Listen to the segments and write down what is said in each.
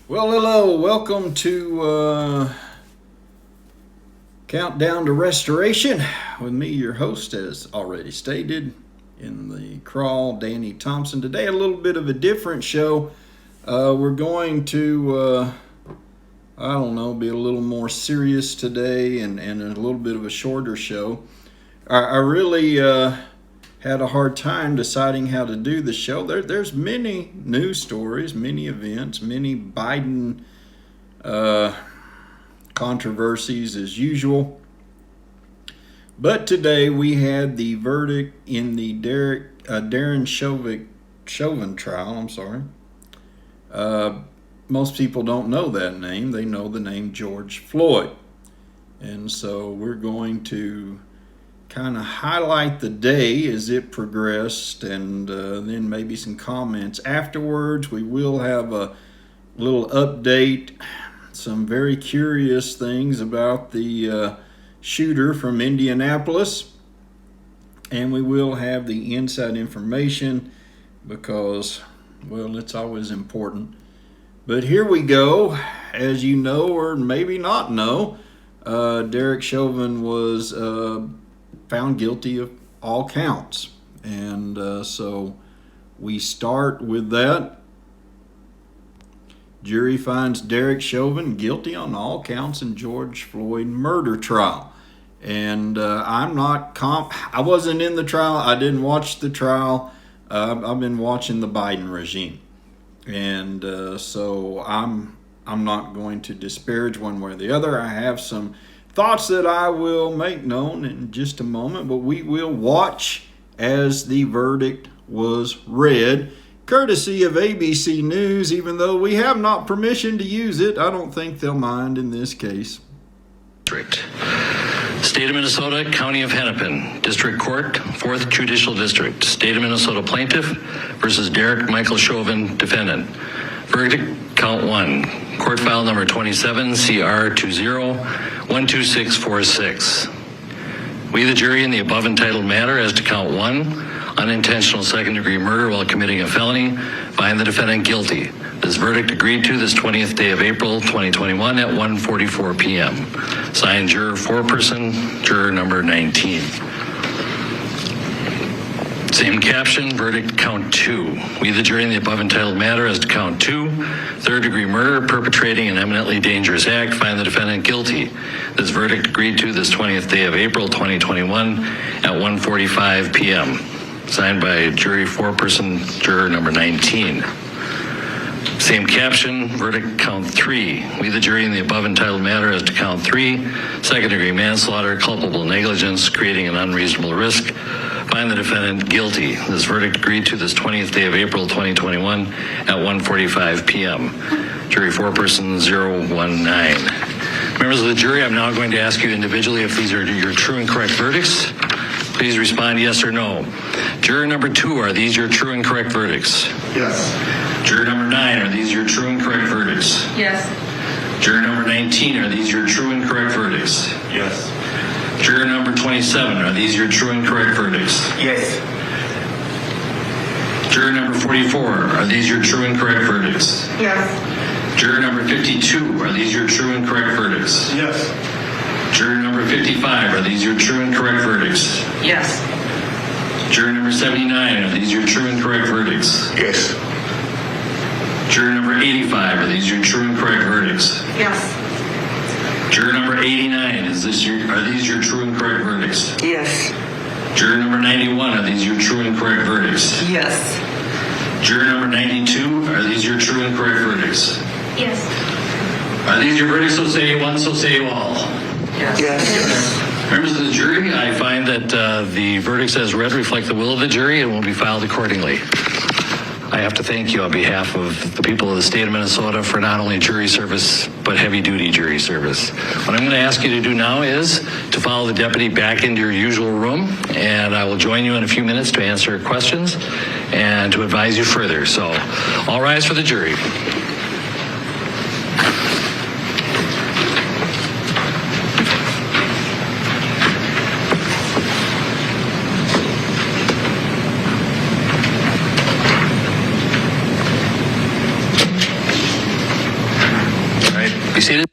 Well, hello. Welcome to Countdown to Restoration with me, your host, as already stated in the crawl, Danny Thompson. Today, a little bit of a different show. We're going to, be a little more serious today and a little bit of a shorter show. I really had a hard time deciding how to do the show. There's many news stories, many events, many Biden controversies as usual. But today we had the verdict in the Derek Chauvin trial. Most people don't know that name. They know the name George Floyd. And so we're going to kind of highlight the day as it progressed, and then maybe some comments afterwards. We will have a little update, some very curious things about the shooter from Indianapolis, and we will have the inside information because, well, it's always important. But here we go. As you know, or maybe not know, Derek Chauvin was found guilty of all counts. And so we start with that. Jury finds Derek Chauvin guilty on all counts in George Floyd murder trial. And I wasn't in the trial. I didn't watch the trial. I've been watching the Biden regime. And so I'm not going to disparage one way or the other. I have some thoughts that I will make known in just a moment, but we will watch as the verdict was read, courtesy of ABC News. Even though we have not permission to use it, I don't think they'll mind in this case. District. State of Minnesota, County of Hennepin, District Court, 4th Judicial District. State of Minnesota Plaintiff versus Derek Michael Chauvin, Defendant. Verdict, Count 1. Court file number 27, CR 20-12646. We, the jury, in the above entitled matter as to Count 1, unintentional second-degree murder while committing a felony, find the defendant guilty. This verdict agreed to this 20th day of April 2021 at 1:44 p.m. Signed, juror foreperson, juror number 19. Same caption, verdict count 2. We, the jury, in the above entitled matter as to count 2, third-degree murder, perpetrating an eminently dangerous act, find the defendant guilty. This verdict agreed to this 20th day of April 2021 at 1:45 p.m. Signed by jury foreperson, juror number 19. Same caption, verdict count 3. We, the jury, in the above entitled matter as to count 3, second-degree manslaughter, culpable negligence, creating an unreasonable risk, find the defendant guilty. This verdict agreed to this 20th day of April 2021 at 1:45 p.m. Jury foreperson 019. Members of the jury, I'm now going to ask you individually if these are your true and correct verdicts. Please respond yes or no. Juror number 2, are these your true and correct verdicts? Yes. Juror number 9, are these your true and correct verdicts? Yes. Juror number 19, are these your true and correct verdicts? Yes. Juror number 27, are these your true and correct verdicts? Yes. Juror number 44, are these your true and correct verdicts? Yes. Juror number 52, are these your true and correct verdicts? Yes. Juror number 55, are these your true and correct verdicts? Yes. Juror number 79, are these your true and correct verdicts? Yes. Juror number 85, are these your true and correct verdicts? Yes. Juror number 89, are these your true and correct verdicts? Yes. Juror number 91, are these your true and correct verdicts? Yes. Juror number 92, are these your true and correct verdicts? Yes. Are these your verdicts, so say you one, so say you all? Yes. Yes. Members of the jury, I find that the verdicts as read reflect the will of the jury and will be filed accordingly. I have to thank you on behalf of the people of the state of Minnesota for not only jury service, but heavy-duty jury service. What I'm going to ask you to do now is to follow the deputy back into your usual room, and I will join you in a few minutes to answer questions and to advise you further. So, all rise for the jury. seated.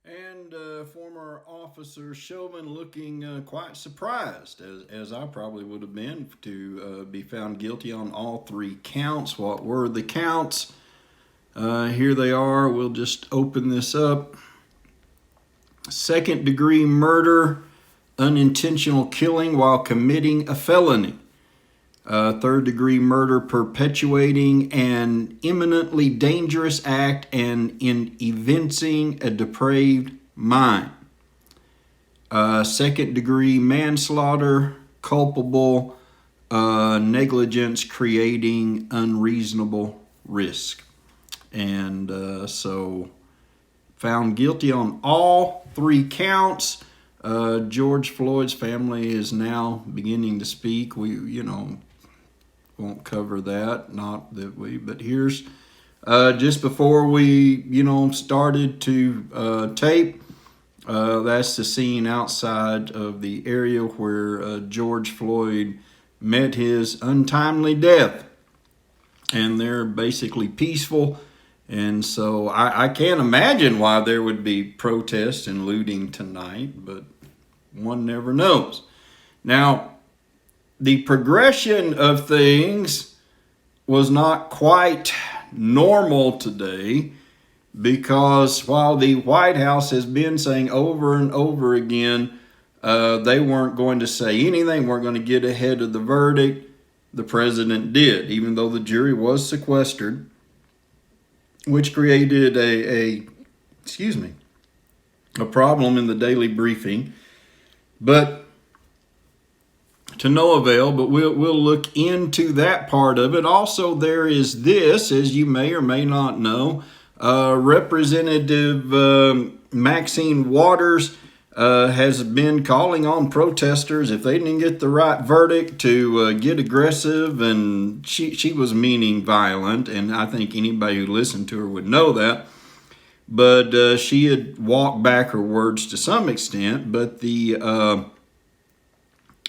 And former officer Chauvin looking quite surprised, as I probably would have been, to be found guilty on all three counts. What were the counts? Here they are. We'll just open this up. Second-degree murder, unintentional killing while committing a felony. Third-degree murder, perpetuating an imminently dangerous act and in evincing a depraved mind. Second-degree manslaughter, culpable negligence creating unreasonable risk. And so found guilty on all three counts. George Floyd's family is now beginning to speak. We, won't cover that, but here's just before we, started to tape. That's the scene outside of the area where George Floyd met his untimely death. And they're basically peaceful. And so I can't imagine why there would be protests and looting tonight, but one never knows. Now, the progression of things was not quite normal today, because while the White House has been saying over and over again they weren't going to say anything, weren't going to get ahead of the verdict, the president did, even though the jury was sequestered, which created a problem in the daily briefing, but to no avail. But we'll look into that part of it. Also, there is this, as you may or may not know, Representative Maxine Waters has been calling on protesters, if they didn't get the right verdict, to get aggressive, and she was meaning violent, and I think anybody who listened to her would know that. But she had walked back her words to some extent, but the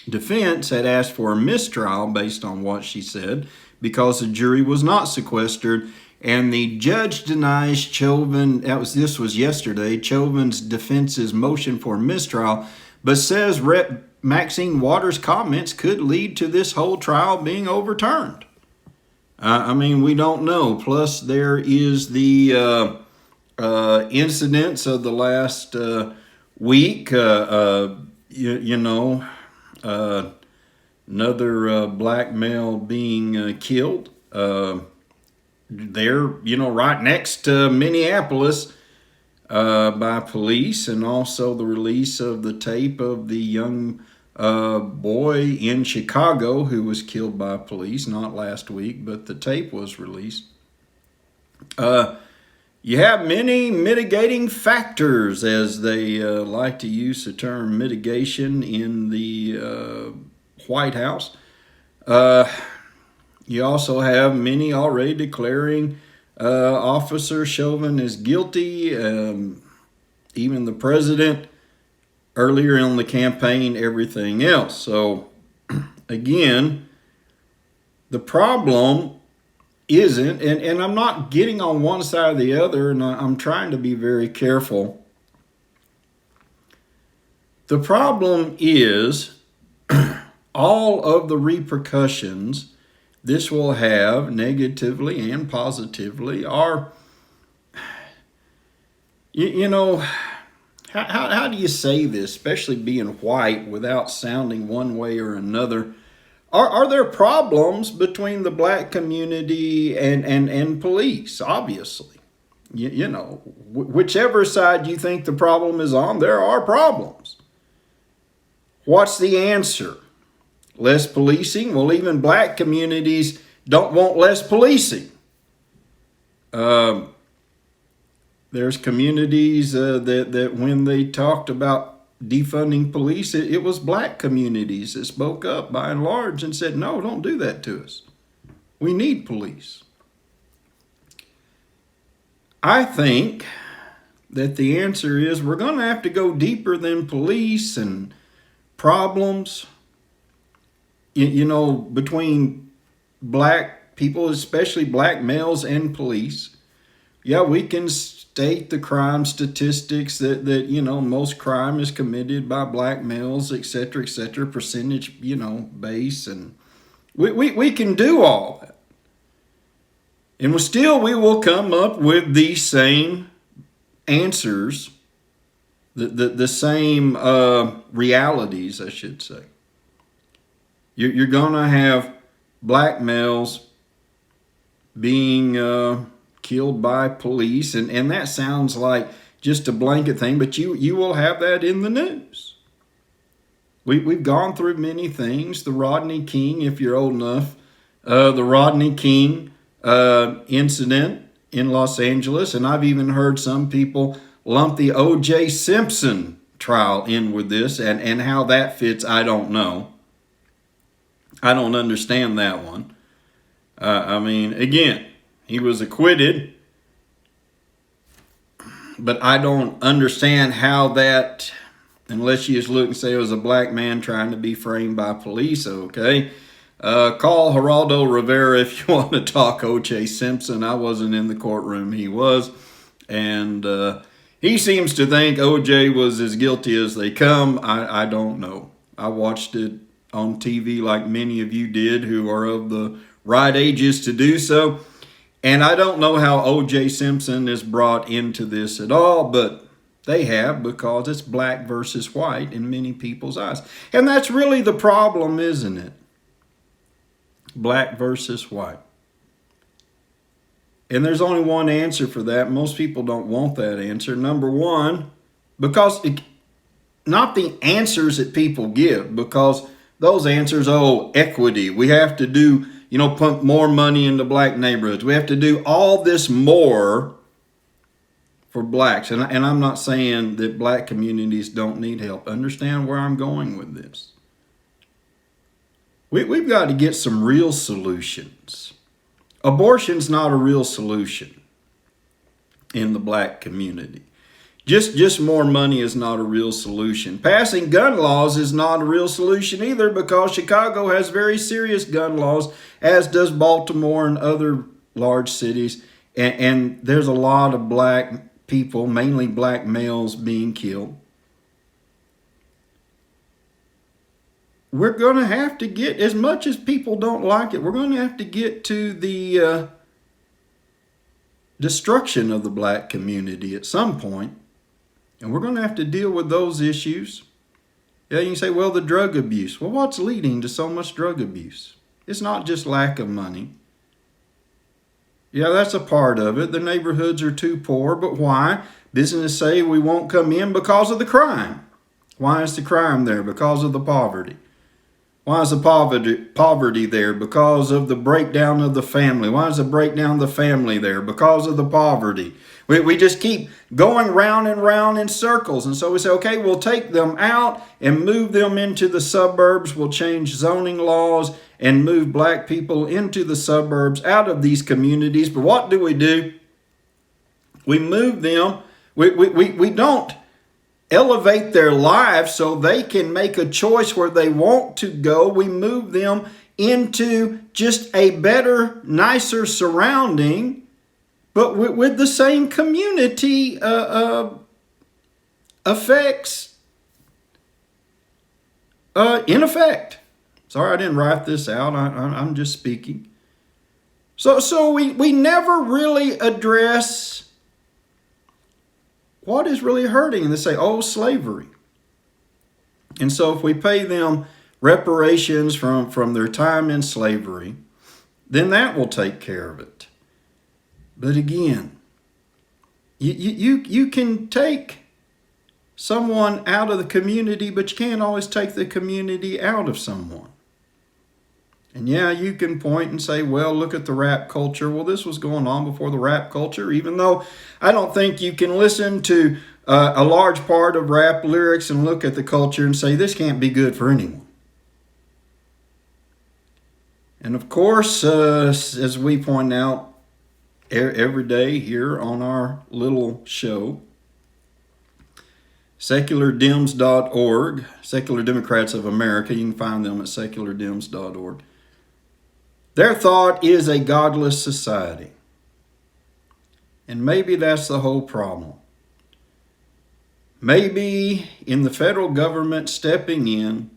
defense had asked for a mistrial based on what she said, because the jury was not sequestered. And the judge denies Chauvin, this was yesterday, Chauvin's defense's motion for mistrial, but says Maxine Waters' comments could lead to this whole trial being overturned. We don't know. Plus, there is the incidents of the last week. Another black male being killed. They're, right next to Minneapolis by police, and also the release of the tape of the young boy in Chicago who was killed by police, not last week, but the tape was released. You have many mitigating factors, as they like to use the term mitigation in the White House. You also have many already declaring Officer Chauvin is guilty. Even the president earlier in the campaign, everything else. So again, the problem isn't, and I'm not getting on one side or the other, and I'm trying to be very careful. The problem is all of the repercussions this will have, negatively and positively, are, how do you say this, especially being white, without sounding one way or another? Are there problems between the black community and police? Obviously. Whichever side you think the problem is on, there are problems. What's the answer? Less policing? Well, even black communities don't want less policing. There's communities that when they talked about defunding police, it was black communities that spoke up by and large and said, no, don't do that to us. We need police. I think that the answer is we're going to have to go deeper than police and problems, between black black people, especially black males and police. Yeah, we can state the crime statistics that most crime is committed by black males, et cetera, percentage, base. And we can do all that. And we will come up with the same answers, the same realities, I should say. You're going to have black males being killed by police, and that sounds like just a blanket thing, but you will have that in the news. We've gone through many things. The Rodney King, if you're old enough, the Rodney King incident in Los Angeles, and I've even heard some people lump the O.J. Simpson trial in with this, and how that fits, I don't know. I don't understand that one. Again, he was acquitted, but I don't understand how that, unless you just look and say it was a black man trying to be framed by police, okay. Call Geraldo Rivera if you want to talk O.J. Simpson. I wasn't in the courtroom, he was. And he seems to think O.J. was as guilty as they come. I don't know. I watched it on TV like many of you did who are of the right ages to do so. And I don't know how O.J. Simpson is brought into this at all, but they have, because it's black versus white in many people's eyes. And that's really the problem, isn't it? Black versus white. And there's only one answer for that. Most people don't want that answer. Number one, because not the answers that people give, because those answers, equity. We have to do, pump more money into black neighborhoods. We have to do all this more for blacks. And I'm not saying that black communities don't need help. Understand where I'm going with this. We've got to get some real solutions. Abortion's not a real solution in the black community. Just more money is not a real solution. Passing gun laws is not a real solution either, because Chicago has very serious gun laws, as does Baltimore and other large cities. And there's a lot of black people, mainly black males, being killed. We're going to have to get, as much as people don't like it, we're going to have to get to the destruction of the black community at some point. And we're going to have to deal with those issues. Yeah, you can say, well, the drug abuse. Well, what's leading to so much drug abuse? It's not just lack of money. Yeah, that's a part of it. The neighborhoods are too poor, but why? Businesses say we won't come in because of the crime. Why is the crime there? Because of the poverty. Why is the poverty there? Because of the breakdown of the family. Why is the breakdown of the family there? Because of the poverty. We just keep going round and round in circles. And so we say, okay, we'll take them out and move them into the suburbs. We'll change zoning laws and move black people into the suburbs, out of these communities. But what do? We move them. We don't elevate their lives so they can make a choice where they want to go. We move them into just a better, nicer surrounding, but with the same community effects in effect. Sorry, I didn't write this out. I'm just speaking. So we never really address what is really hurting. And they say, slavery. And so if we pay them reparations from their time in slavery, then that will take care of it. But again, you can take someone out of the community, but you can't always take the community out of someone. And yeah, you can point and say, well, look at the rap culture. Well, this was going on before the rap culture, even though I don't think you can listen to a large part of rap lyrics and look at the culture and say, this can't be good for anyone. And of course, as we point out every day here on our little show, seculardems.org, Secular Democrats of America, you can find them at seculardems.org. Their thought is a godless society. And maybe that's the whole problem. Maybe in the federal government stepping in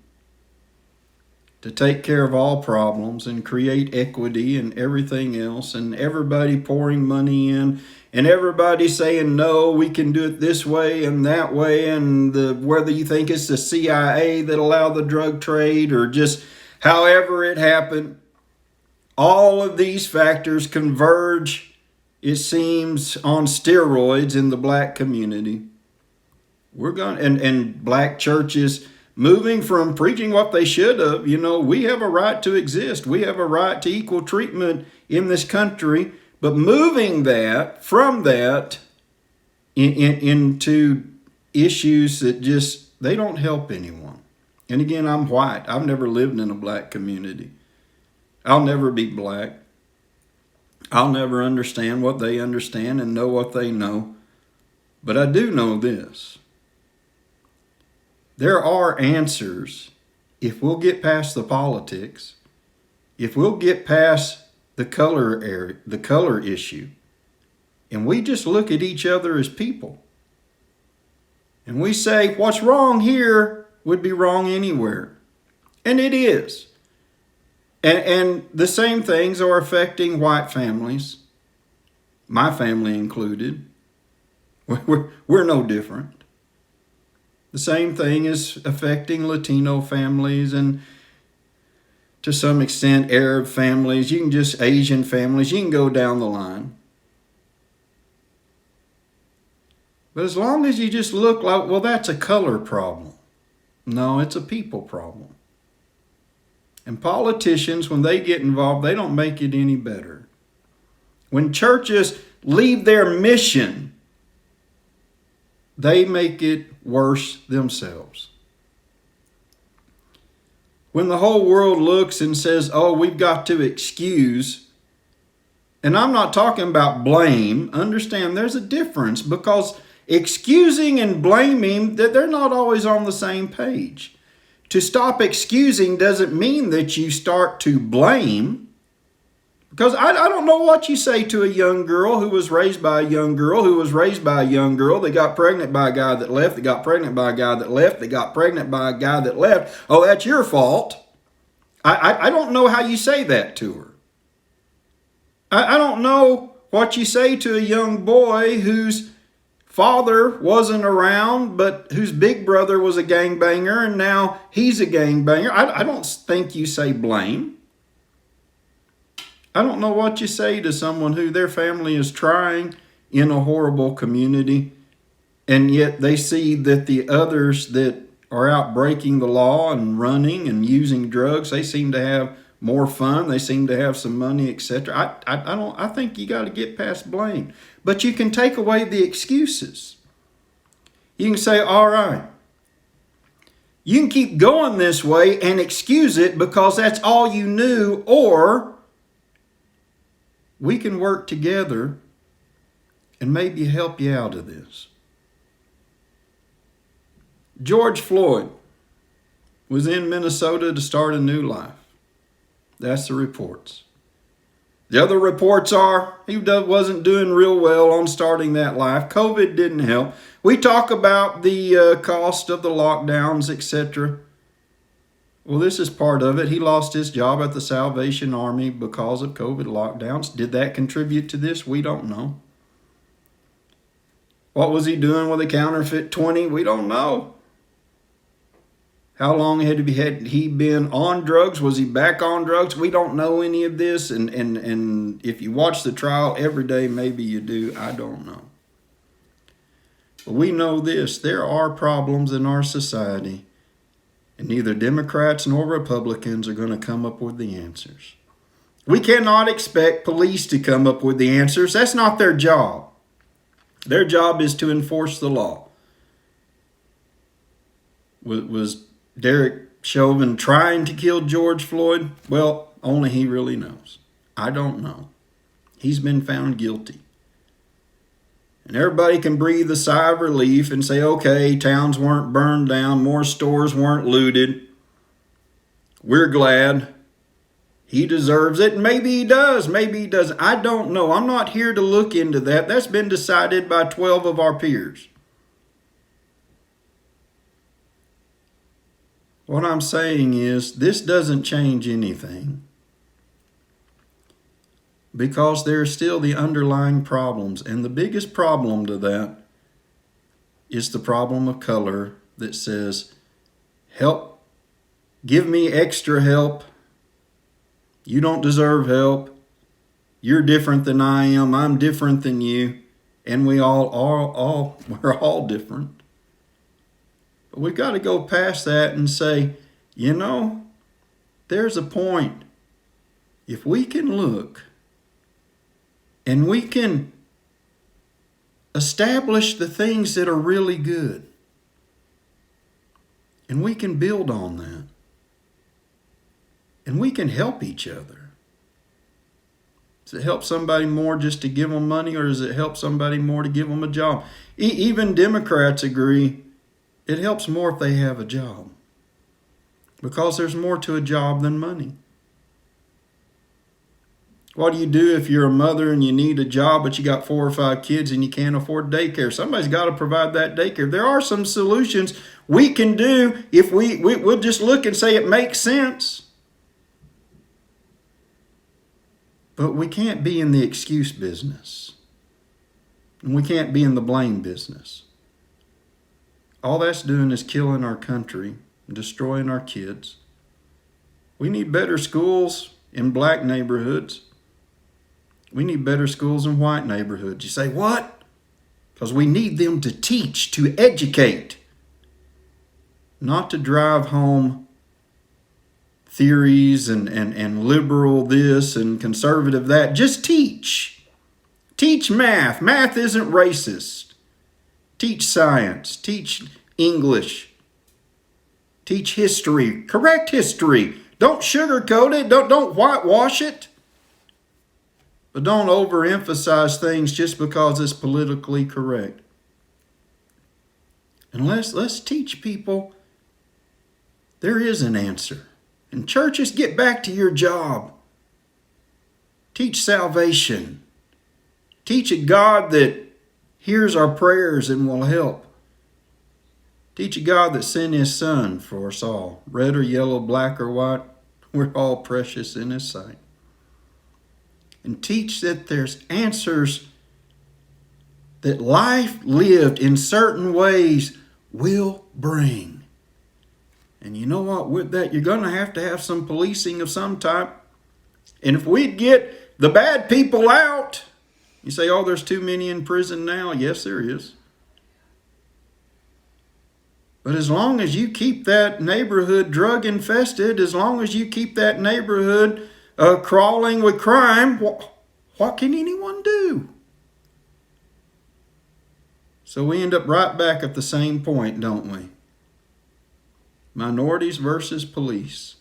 to take care of all problems and create equity and everything else, and everybody pouring money in, and everybody saying, no, we can do it this way and that way, and whether you think it's the CIA that allowed the drug trade or just however it happened, all of these factors converge, it seems, on steroids in the black community. We're going and black churches moving from preaching what they should have. We have a right to exist. We have a right to equal treatment in this country. But moving that from that into issues that just, they don't help anyone. And again, I'm white. I've never lived in a black community. I'll never be black. I'll never understand what they understand and know what they know. But I do know this. There are answers if we'll get past the politics, if we'll get past the color issue, and we just look at each other as people. And we say what's wrong here would be wrong anywhere. And it is. And the same things are affecting white families, my family included. We're no different. The same thing is affecting Latino families and to some extent Arab families. You can just Asian families. You can go down the line. But as long as you just look like, well, that's a color problem. No, it's a people problem. And politicians, when they get involved, they don't make it any better. When churches leave their mission, they make it worse themselves. When the whole world looks and says, oh, we've got to excuse, and I'm not talking about blame. Understand there's a difference, because excusing and blaming, that they're not always on the same page. To stop excusing doesn't mean that you start to blame. Because I don't know what you say to a young girl who was raised by a young girl who was raised by a young girl. They got pregnant by a guy that left. They got pregnant by a guy that left. They got pregnant by a guy that left. Oh, that's your fault. I don't know how you say that to her. I don't know what you say to a young boy whose father wasn't around, but whose big brother was a gangbanger, and now he's a gangbanger. I don't think you say blame. I don't know what you say to someone who their family is trying in a horrible community, and yet they see that the others that are out breaking the law and running and using drugs, they seem to have more fun, they seem to have some money, etc. I think you got to get past blame. But you can take away the excuses. You can say, all right, you can keep going this way and excuse it because that's all you knew, or we can work together and maybe help you out of this. George Floyd was in Minnesota to start a new life. That's the reports. The other reports are he wasn't doing real well on starting that life. COVID didn't help. We talk about the cost of the lockdowns, etc. Well, this is part of it. He lost his job at the Salvation Army because of COVID lockdowns. Did that contribute to this? We don't know. What was he doing with a counterfeit 20? We don't know. How long had he been on drugs? Was he back on drugs? We don't know any of this. And if you watch the trial every day, maybe you do. I don't know. But we know this. There are problems in our society. And neither Democrats nor Republicans are going to come up with the answers. We cannot expect police to come up with the answers. That's not their job. Their job is to enforce the law. Was Derek Chauvin trying to kill George Floyd? Well, only he really knows. I don't know. He's been found guilty. And everybody can breathe a sigh of relief and say, okay, towns weren't burned down, more stores weren't looted. We're glad. He deserves it. Maybe he does. Maybe he doesn't. I don't know. I'm not here to look into that. That's been decided by 12 of our peers. What I'm saying is this doesn't change anything, because there are still the underlying problems. And the biggest problem to that is the problem of color that says, help, give me extra help. You don't deserve help. You're different than I am. I'm different than you. And we're all different. But we've got to go past that and say, you know, there's a point. If we can look and we can establish the things that are really good, and we can build on that, and we can help each other. Does it help somebody more just to give them money, or does it help somebody more to give them a job? Even Democrats agree it helps more if they have a job, because there's more to a job than money. What do you do if you're a mother and you need a job, but you got 4 or 5 kids and you can't afford daycare? Somebody's got to provide that daycare. There are some solutions we can do if we'll just look and say it makes sense. But we can't be in the excuse business. And we can't be in the blame business. All that's doing is killing our country, destroying our kids. We need better schools in black neighborhoods. We need better schools in white neighborhoods. You say, what? Because we need them to teach, to educate, not to drive home theories and liberal this and conservative that. Just teach. Teach math. Math isn't racist. Teach science. Teach English. Teach history. Correct history. Don't sugarcoat it. Don't whitewash it. But don't overemphasize things just because it's politically correct. And let's teach people there is an answer. And churches, get back to your job. Teach salvation. Teach a God that hears our prayers and will help. Teach a God that sent his Son for us all. Red or yellow, black or white, we're all precious in his sight. And teach that there's answers that life lived in certain ways will bring. And you know what? With that, you're going to have some policing of some type. And if we get the bad people out, you say, oh, there's too many in prison now. Yes, there is. But as long as you keep that neighborhood drug infested, as long as you keep that neighborhood crawling with crime, what can anyone do? So we end up right back at the same point, don't we? Minorities versus police.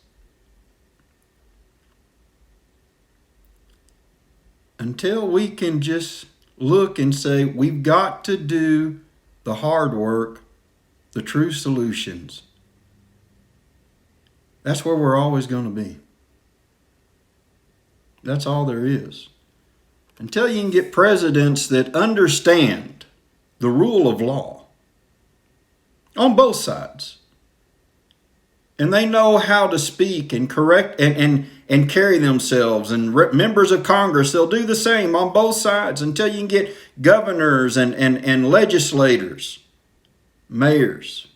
Until we can just look and say, we've got to do the hard work, the true solutions. That's where we're always going to be. That's all there is. Until you can get presidents that understand the rule of law on both sides, and they know how to speak and correct and carry themselves, and members of Congress, they'll do the same on both sides, until you can get governors and legislators, mayors.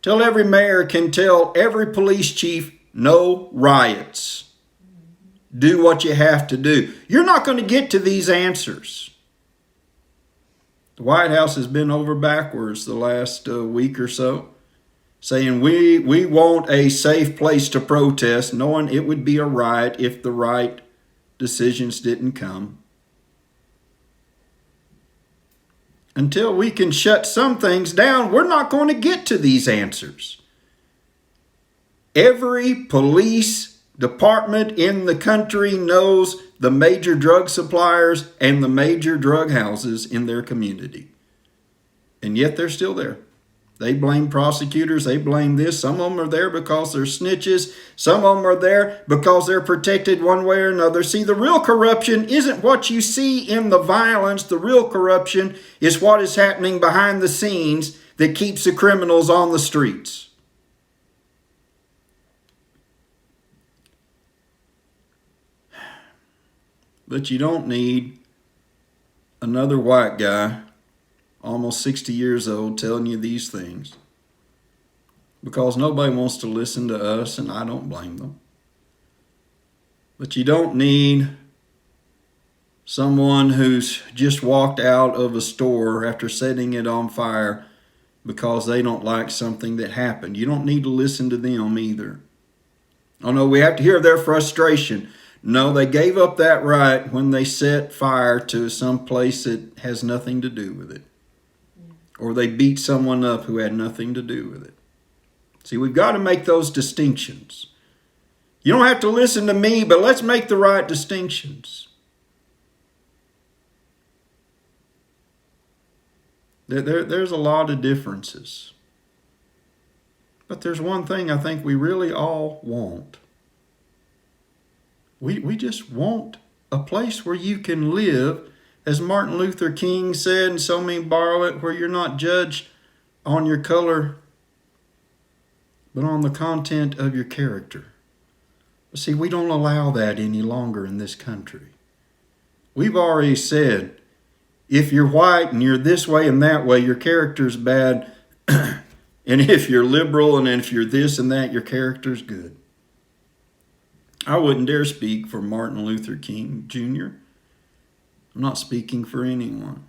Till every mayor can tell every police chief, no riots. Do what you have to do. You're not going to get to these answers. The White House has been over backwards the last week or so, saying we want a safe place to protest, knowing it would be a riot if the right decisions didn't come. Until we can shut some things down, we're not going to get to these answers. Every police department in the country knows the major drug suppliers and the major drug houses in their community. And yet they're still there. They blame prosecutors. They blame this. Some of them are there because they're snitches. Some of them are there because they're protected one way or another. See, the real corruption isn't what you see in the violence. The real corruption is what is happening behind the scenes that keeps the criminals on the streets. But you don't need another white guy, almost 60 years old, telling you these things. Because nobody wants to listen to us, and I don't blame them. But you don't need someone who's just walked out of a store after setting it on fire because they don't like something that happened. You don't need to listen to them either. Oh no, we have to hear their frustration. No, they gave up that right when they set fire to some place that has nothing to do with it. Or they beat someone up who had nothing to do with it. See, we've got to make those distinctions. You don't have to listen to me, but let's make the right distinctions. There's a lot of differences. But there's one thing I think we really all want. We just want a place where you can live, as Martin Luther King said, and so many borrow it, where you're not judged on your color, but on the content of your character. But see, we don't allow that any longer in this country. We've already said, if you're white and you're this way and that way, your character's bad. And if you're liberal and if you're this and that, your character's good. I wouldn't dare speak for Martin Luther King Jr. I'm not speaking for anyone.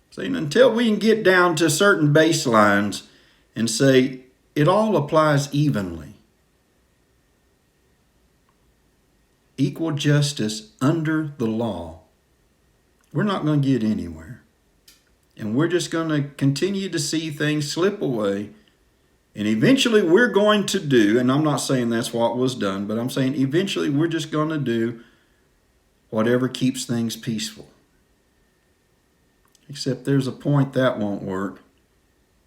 Saying until we can get down to certain baselines and say it all applies evenly. Equal justice under the law. We're not going to get anywhere. And we're just going to continue to see things slip away. And eventually we're going to do, and I'm not saying that's what was done, but I'm saying eventually we're just going to do whatever keeps things peaceful. Except there's a point that won't work.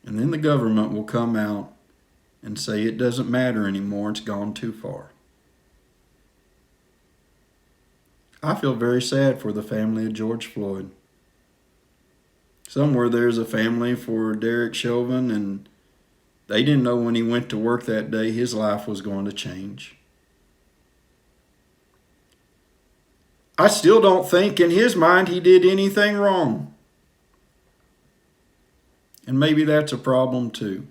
And then the government will come out and say it doesn't matter anymore, it's gone too far. I feel very sad for the family of George Floyd. Somewhere there's a family for Derek Chauvin, and they didn't know when he went to work that day his life was going to change. I still don't think in his mind he did anything wrong. And maybe that's a problem too.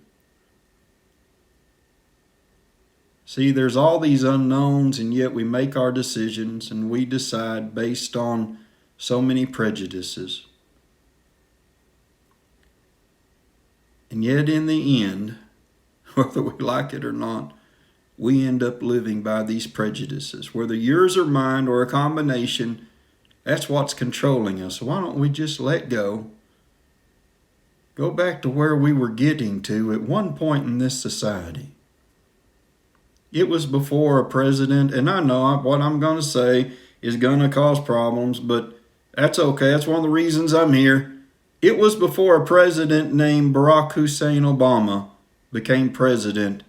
See, there's all these unknowns, and yet we make our decisions and we decide based on so many prejudices. And yet in the end, whether we like it or not, we end up living by these prejudices. Whether yours or mine or a combination, that's what's controlling us. Why don't we just let go? Go back to where we were getting to at one point in this society. It was before a president, and I know what I'm going to say is going to cause problems, but that's okay. That's one of the reasons I'm here. It was before a president named Barack Hussein Obama became president.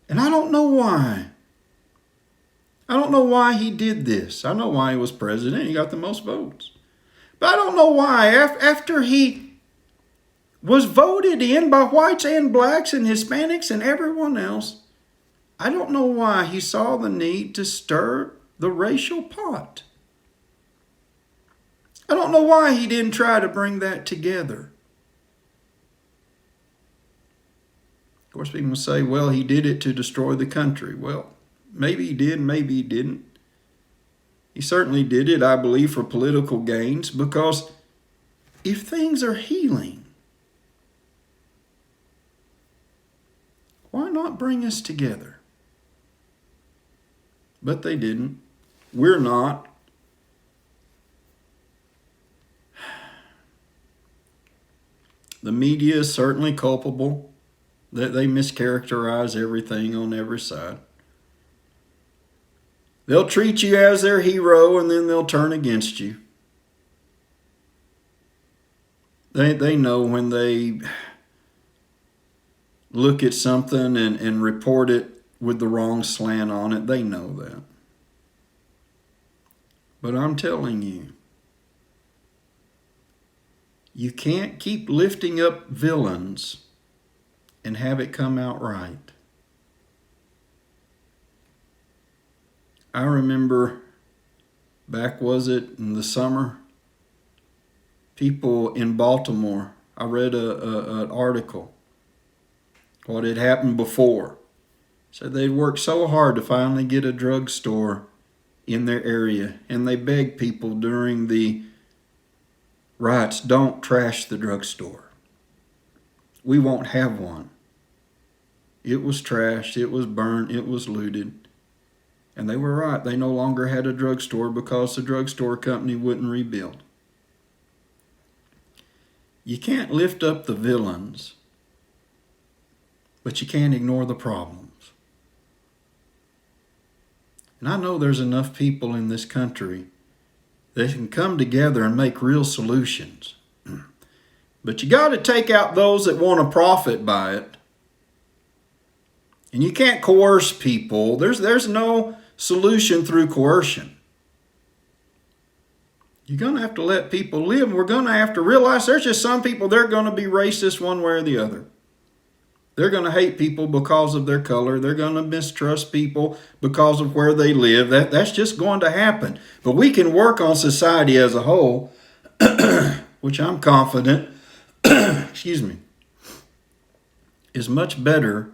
And I don't know why. I don't know why he did this. I know why he was president. He got the most votes. But I don't know why. After he was voted in by whites and blacks and Hispanics and everyone else, I don't know why he saw the need to stir the racial pot. I don't know why he didn't try to bring that together. Of course, people will say, well, he did it to destroy the country. Well, maybe he did, maybe he didn't. He certainly did it, I believe, for political gains, because if things are healing, why not bring us together? But they didn't. We're not. The media is certainly culpable. That they mischaracterize everything on every side. They'll treat you as their hero, and then they'll turn against you. They know when they look at something and report it with the wrong slant on it. They know that. But I'm telling you, you can't keep lifting up villains and have it come out right. I remember back, was it in the summer, people in Baltimore, I read an article, what had happened before. Said they'd worked so hard to finally get a drugstore in their area, and they begged people during the riots, don't trash the drugstore. We won't have one. It was trashed, it was burned, it was looted. And they were right. They no longer had a drugstore because the drugstore company wouldn't rebuild. You can't lift up the villains, but you can't ignore the problems. And I know there's enough people in this country that can come together and make real solutions. But you got to take out those that want to profit by it. And you can't coerce people. There's no solution through coercion. You're going to have to let people live. We're going to have to realize there's just some people, they're going to be racist one way or the other. They're going to hate people because of their color. They're going to mistrust people because of where they live. That's just going to happen. But we can work on society as a whole, which I'm confident, excuse me, is much better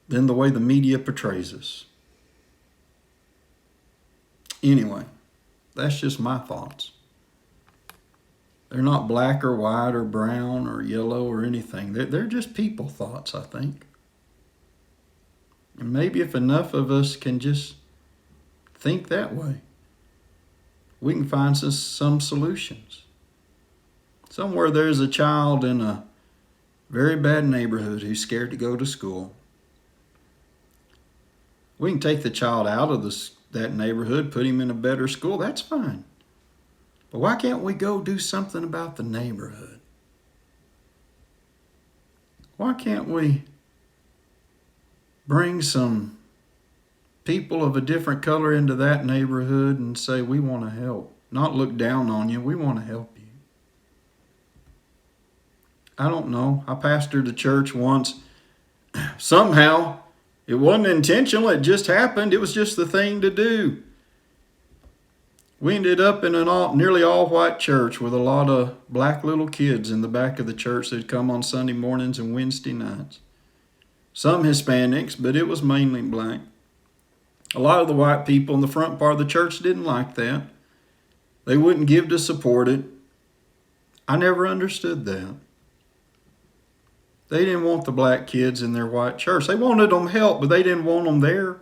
than the way the media portrays us. Anyway, that's just my thoughts. They're not black or white or brown or yellow or anything. They're just people thoughts, I think. And maybe if enough of us can just think that way, we can find some solutions. Somewhere there's a child in a very bad neighborhood who's scared to go to school. We can take the child out of that neighborhood, put him in a better school. That's fine. But why can't we go do something about the neighborhood? Why can't we bring some people of a different color into that neighborhood and say, we want to help? Not look down on you, we want to help you. I don't know. I pastored a church once. Somehow, it wasn't intentional, it just happened. It was just the thing to do. We ended up in a nearly all-white church with a lot of black little kids in the back of the church that'd come on Sunday mornings and Wednesday nights. Some Hispanics, but it was mainly black. A lot of the white people in the front part of the church didn't like that. They wouldn't give to support it. I never understood that. They didn't want the black kids in their white church. They wanted them help, but they didn't want them there.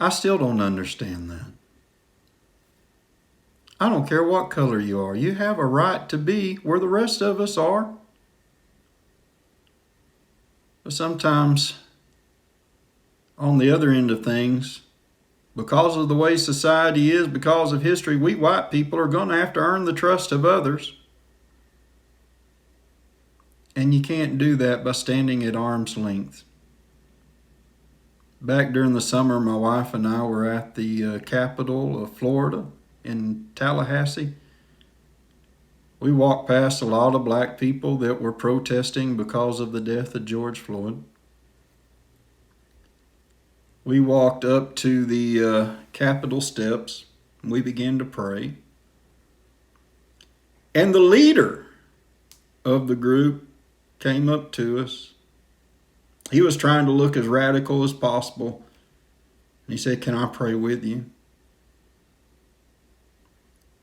I still don't understand that. I don't care what color you are. You have a right to be where the rest of us are. But sometimes, on the other end of things, because of the way society is, because of history, we white people are going to have to earn the trust of others. And you can't do that by standing at arm's length. Back during the summer, my wife and I were at the capital of Florida, in Tallahassee. We walked past a lot of black people that were protesting because of the death of George Floyd. We walked up to the Capitol steps and we began to pray. And the leader of the group came up to us. He was trying to look as radical as possible. And he said, "Can I pray with you?"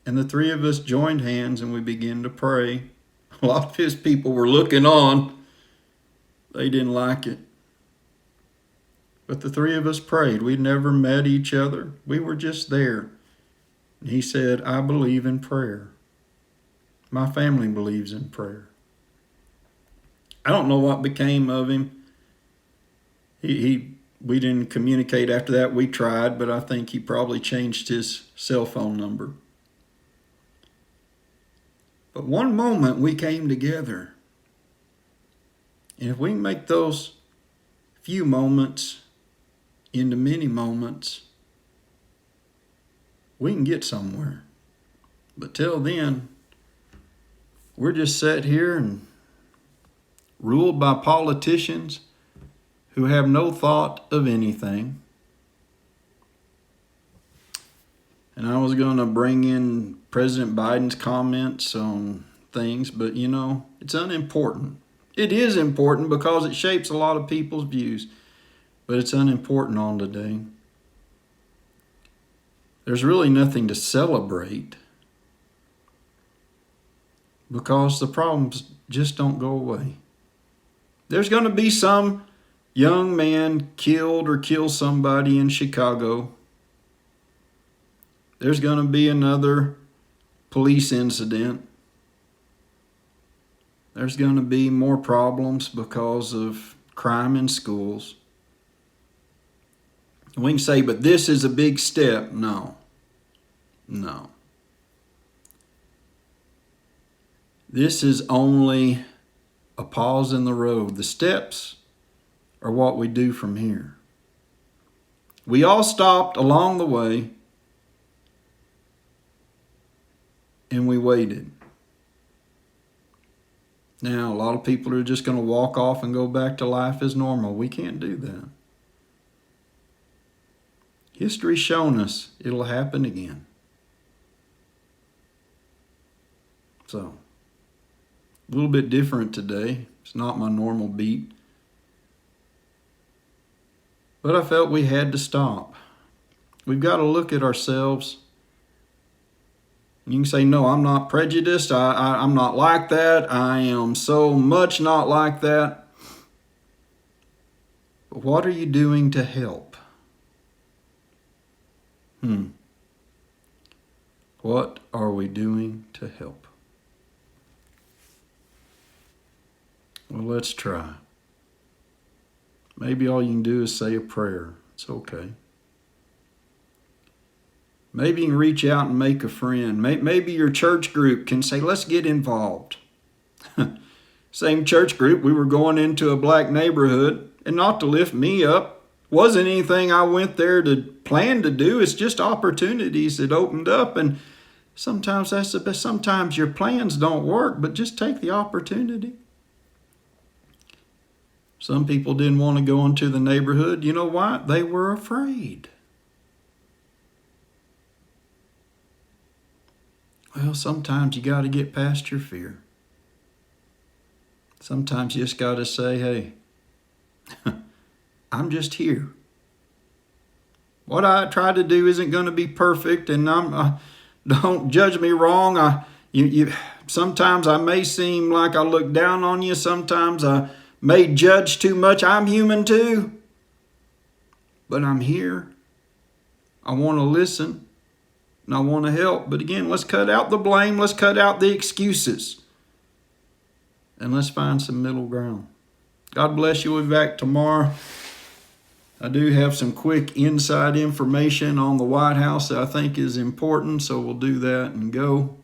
And the three of us joined hands and we began to pray. A lot of his people were looking on. They didn't like it. But the three of us prayed. We'd never met each other. We were just there. And he said, "I believe in prayer. My family believes in prayer." I don't know what became of him. We didn't communicate after that. We tried, but I think he probably changed his cell phone number. But one moment we came together And if we can make those few moments into many moments, we can get somewhere. But till then, we're just sat here and ruled by politicians who have no thought of anything. And I was going to bring in President Biden's comments on things, but it's unimportant. It is important because it shapes a lot of people's views, but it's unimportant on today. There's really nothing to celebrate because the problems just don't go away. There's going to be some young man killed or kill somebody in Chicago. There's going to be another police incident. There's going to be more problems because of crime in schools. We can say, but this is a big step. No. This is only a pause in the road. The steps are what we do from here. We all stopped along the way and we waited. Now, a lot of people are just going to walk off and go back to life as normal. We can't do that. History's shown us it'll happen again. So, a little bit different today. It's not my normal beat. But I felt we had to stop. We've got to look at ourselves. You can say, no, I'm not prejudiced. I'm not like that. I am so much not like that. But what are you doing to help? What are we doing to help? Well, let's try. Maybe all you can do is say a prayer. It's okay. Maybe you can reach out and make a friend. Maybe your church group can say, let's get involved. Same church group, we were going into a black neighborhood, and not to lift me up. Wasn't anything I went there to plan to do. It's just opportunities that opened up, and sometimes that's the best. Sometimes your plans don't work, but just take the opportunity. Some people didn't want to go into the neighborhood. You know why? They were afraid. Well, sometimes you got to get past your fear. Sometimes you just got to say, hey, I'm just here. What I try to do isn't going to be perfect, and don't judge me wrong. Sometimes I may seem like I look down on you. Sometimes I may judge too much. I'm human too. But I'm here. I want to listen. And I want to help. But again, let's cut out the blame. Let's cut out the excuses. And let's find some middle ground. God bless you. We'll be back tomorrow. I do have some quick inside information on the White House that I think is important. So we'll do that and go.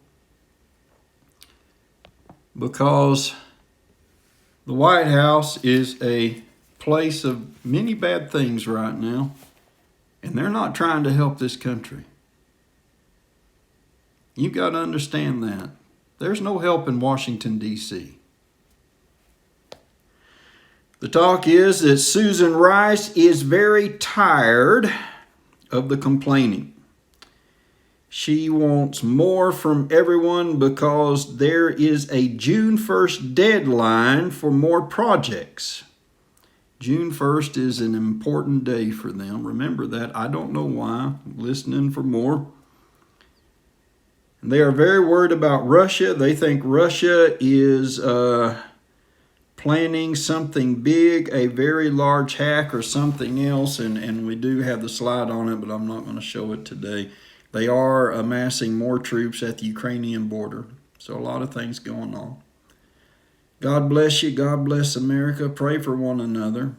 Because the White House is a place of many bad things right now. And they're not trying to help this country. You've got to understand that. There's no help in Washington, D.C. The talk is that Susan Rice is very tired of the complaining. She wants more from everyone because there is a June 1st deadline for more projects. June 1st is an important day for them. Remember that. I don't know why. I'm listening for more. They are very worried about Russia. They think Russia is planning something big, a very large hack or something else. And we do have the slide on it, but I'm not going to show it today. They are amassing more troops at the Ukrainian border. So a lot of things going on. God bless you. God bless America. Pray for one another.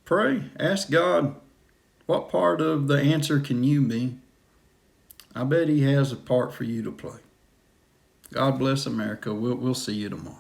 Pray. Ask God, what part of the answer can you be? I bet he has a part for you to play. God bless America. We'll see you tomorrow.